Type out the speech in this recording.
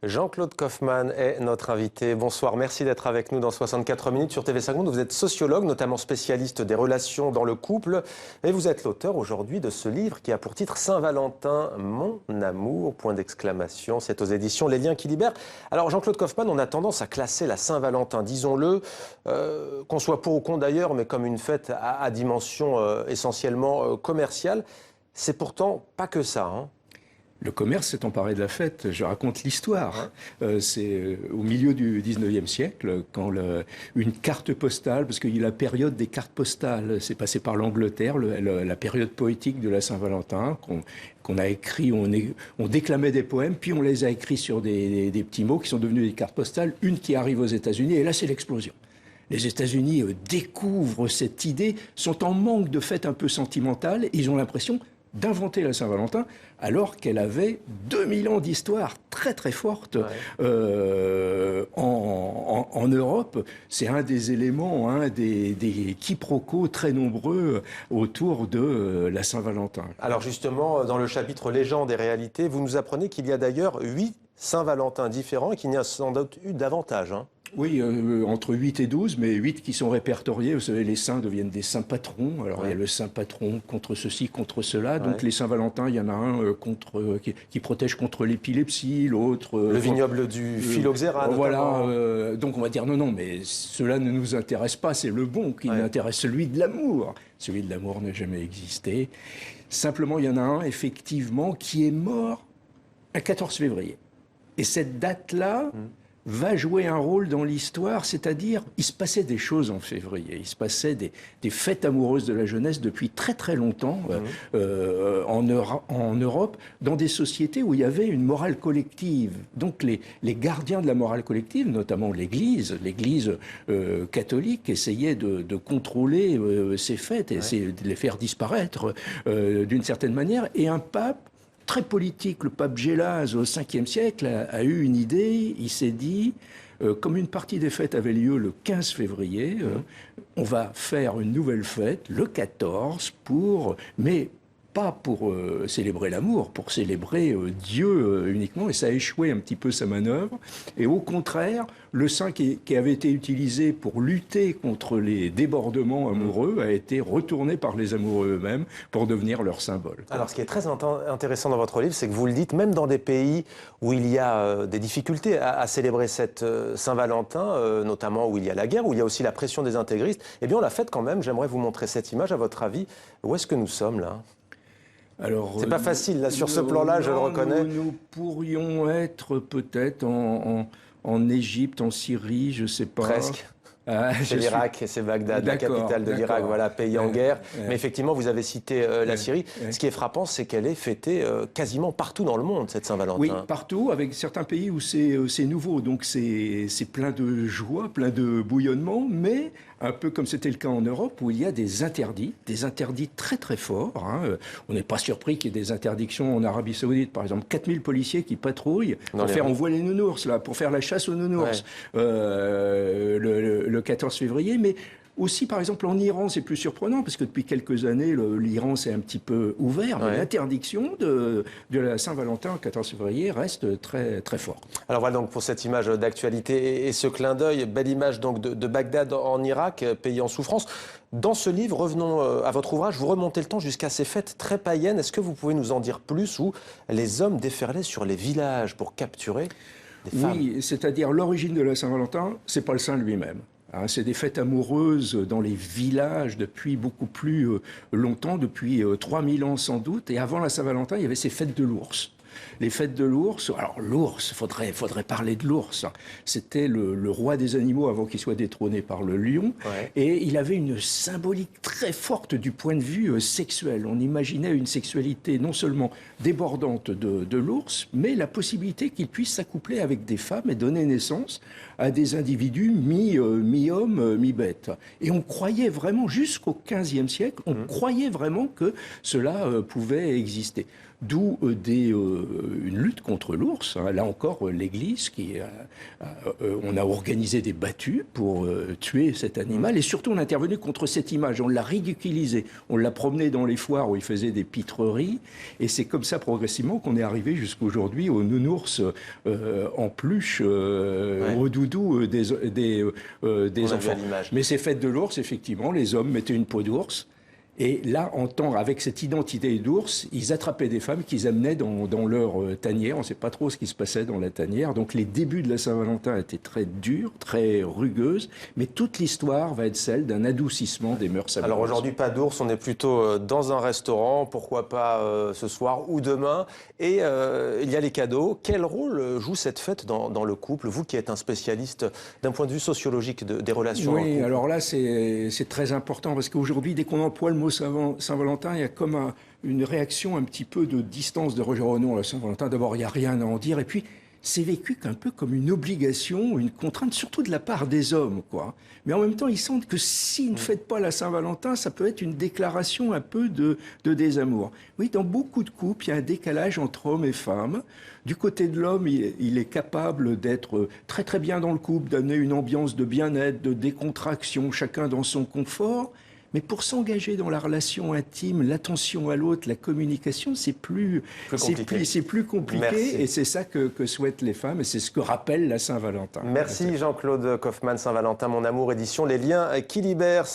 Jean-Claude Kaufmann est notre invité. Bonsoir, merci d'être avec nous dans 64 minutes sur TV5 Monde. Vous êtes sociologue, notamment spécialiste des relations dans le couple. Et vous êtes l'auteur aujourd'hui de ce livre qui a pour titre Saint-Valentin, mon amour, point d'exclamation. C'est aux éditions Les Liens qui libèrent. Alors Jean-Claude Kaufmann, on a tendance à classer la Saint-Valentin, disons-le, qu'on soit pour ou contre d'ailleurs, mais comme une fête à dimension essentiellement commerciale. C'est pourtant pas que ça, hein. Le commerce s'est emparé de la fête. Je raconte l'histoire. C'est au milieu du 19e siècle, quand une carte postale, parce qu'il y a la période des cartes postales, c'est passé par l'Angleterre, la période poétique de la Saint-Valentin, qu'on a écrit, on déclamait des poèmes, puis on les a écrits sur des petits mots qui sont devenus des cartes postales, une qui arrive aux États-Unis, et là c'est l'explosion. Les États-Unis découvrent cette idée, sont en manque de fêtes un peu sentimentales, et ils ont l'impression d'inventer la Saint-Valentin, alors qu'elle avait 2000 ans d'histoire très très forte. En Europe, c'est un des éléments, des quiproquos très nombreux autour de la Saint-Valentin. Alors justement, dans le chapitre Légendes et réalités, vous nous apprenez qu'il y a d'ailleurs 8 Saint-Valentin différents et qu'il y en a sans doute eu davantage, hein. Oui, entre 8 et 12, mais 8 qui sont répertoriés. Vous savez, les saints deviennent des saints patrons. Alors, il y a le saint patron contre ceci, contre cela. Donc, les Saint-Valentin, il y en a un qui protège contre l'épilepsie, l'autre... le vignoble du phylloxéra, voilà. Donc, on va dire, non, mais cela ne nous intéresse pas. C'est le bon qui nous intéresse, celui de l'amour. Celui de l'amour n'a jamais existé. Simplement, il y en a un, effectivement, qui est mort le 14 février. Et cette date-là... va jouer un rôle dans l'histoire, c'est-à-dire, il se passait des choses en février, il se passait des fêtes amoureuses de la jeunesse depuis très très longtemps en Europe, dans des sociétés où il y avait une morale collective. Donc les gardiens de la morale collective, notamment l'Église catholique, essayaient de contrôler ces fêtes, essayaient de les faire disparaître d'une certaine manière, et un pape très politique, le pape Gélase, au 5e siècle, a eu une idée. Il s'est dit, comme une partie des fêtes avait lieu le 15 février, on va faire une nouvelle fête le 14 mais pas pour célébrer l'amour, pour célébrer Dieu uniquement, et ça a échoué un petit peu sa manœuvre. Et au contraire, le saint qui avait été utilisé pour lutter contre les débordements amoureux a été retourné par les amoureux eux-mêmes pour devenir leur symbole. Alors ce qui est très intéressant dans votre livre, c'est que vous le dites, même dans des pays où il y a des difficultés à célébrer cette Saint-Valentin, notamment où il y a la guerre, où il y a aussi la pression des intégristes, eh bien on la fête quand même. J'aimerais vous montrer cette image, à votre avis. Où est-ce que nous sommes là ? Alors, c'est pas facile, là, sur ce plan-là, je le reconnais. Nous pourrions être peut-être en Égypte, en Syrie, je sais pas. Presque. C'est l'Irak, c'est Bagdad, la capitale de l'Irak, voilà, pays en guerre. Mais effectivement, vous avez cité la Syrie. Ce qui est frappant, c'est qu'elle est fêtée quasiment partout dans le monde, cette Saint-Valentin. Oui, partout, avec certains pays où c'est nouveau. Donc c'est plein de joie, plein de bouillonnement, mais un peu comme c'était le cas en Europe, où il y a des interdits très très forts. On n'est pas surpris qu'il y ait des interdictions en Arabie Saoudite, par exemple, 4000 policiers qui patrouillent pour faire, on voit les nounours, là, pour faire la chasse aux nounours. Le 14 février, mais aussi, par exemple, en Iran, c'est plus surprenant, parce que depuis quelques années, l'Iran s'est un petit peu ouvert, mais l'interdiction de la Saint-Valentin, le 14 février, reste très, très fort. Alors voilà donc pour cette image d'actualité et ce clin d'œil, belle image donc de Bagdad en Irak, pays en souffrance. Dans ce livre, revenons à votre ouvrage, vous remontez le temps jusqu'à ces fêtes très païennes. Est-ce que vous pouvez nous en dire plus, où les hommes déferlaient sur les villages pour capturer des femmes ? Oui, c'est-à-dire l'origine de la Saint-Valentin, c'est pas le saint lui-même. C'est des fêtes amoureuses dans les villages depuis beaucoup plus longtemps, depuis 3000 ans sans doute. Et avant la Saint-Valentin, il y avait ces fêtes de l'ours. Les fêtes de l'ours, alors l'ours, faudrait parler de l'ours. C'était le roi des animaux avant qu'il soit détrôné par le lion. Et il avait une symbolique très forte du point de vue sexuel. On imaginait une sexualité non seulement débordante de l'ours, mais la possibilité qu'il puisse s'accoupler avec des femmes et donner naissance à des individus mi-homme, mi-bête. Et on croyait vraiment, jusqu'au XVe siècle, on croyait vraiment que cela pouvait exister. D'où une lutte contre l'ours. Hein. Là encore, l'Église, on a organisé des battues pour tuer cet animal. Et surtout, on a intervenu contre cette image. On l'a ridiculisé. On l'a promené dans les foires où il faisait des pitreries. Et c'est comme ça, progressivement, qu'on est arrivé jusqu'aujourd'hui aux nounours en peluche, aux doudous des enfants. Mais ces fêtes de l'ours, effectivement, les hommes mettaient une peau d'ours. Et là, avec cette identité d'ours, ils attrapaient des femmes qu'ils amenaient dans leur tanière. On ne sait pas trop ce qui se passait dans la tanière. Donc les débuts de la Saint-Valentin étaient très durs, très rugueuses. Mais toute l'histoire va être celle d'un adoucissement des mœurs amoureuses. Alors aujourd'hui, pas d'ours, on est plutôt dans un restaurant, pourquoi pas ce soir ou demain. Et il y a les cadeaux. Quel rôle joue cette fête dans le couple? Vous qui êtes un spécialiste d'un point de vue sociologique des relations dans le couple. Oui, alors là, c'est très important parce qu'aujourd'hui, dès qu'on emploie le mot Saint-Valentin, il y a comme une réaction un petit peu de distance de rejet. Oh non, la Saint-Valentin, d'abord, il n'y a rien à en dire. Et puis, c'est vécu un peu comme une obligation, une contrainte, surtout de la part des hommes, quoi. Mais en même temps, ils sentent que s'ils ne fêtent pas la Saint-Valentin, ça peut être une déclaration un peu de désamour. Oui, dans beaucoup de couples, il y a un décalage entre hommes et femmes. Du côté de l'homme, il est capable d'être très très bien dans le couple, d'amener une ambiance de bien-être, de décontraction, chacun dans son confort. Mais pour s'engager dans la relation intime, l'attention à l'autre, la communication, c'est plus compliqué. Merci. Et c'est ça que souhaitent les femmes et c'est ce que rappelle la Saint-Valentin. Merci Jean-Claude Kaufmann, Saint-Valentin, mon amour, édition Les Liens qui libèrent.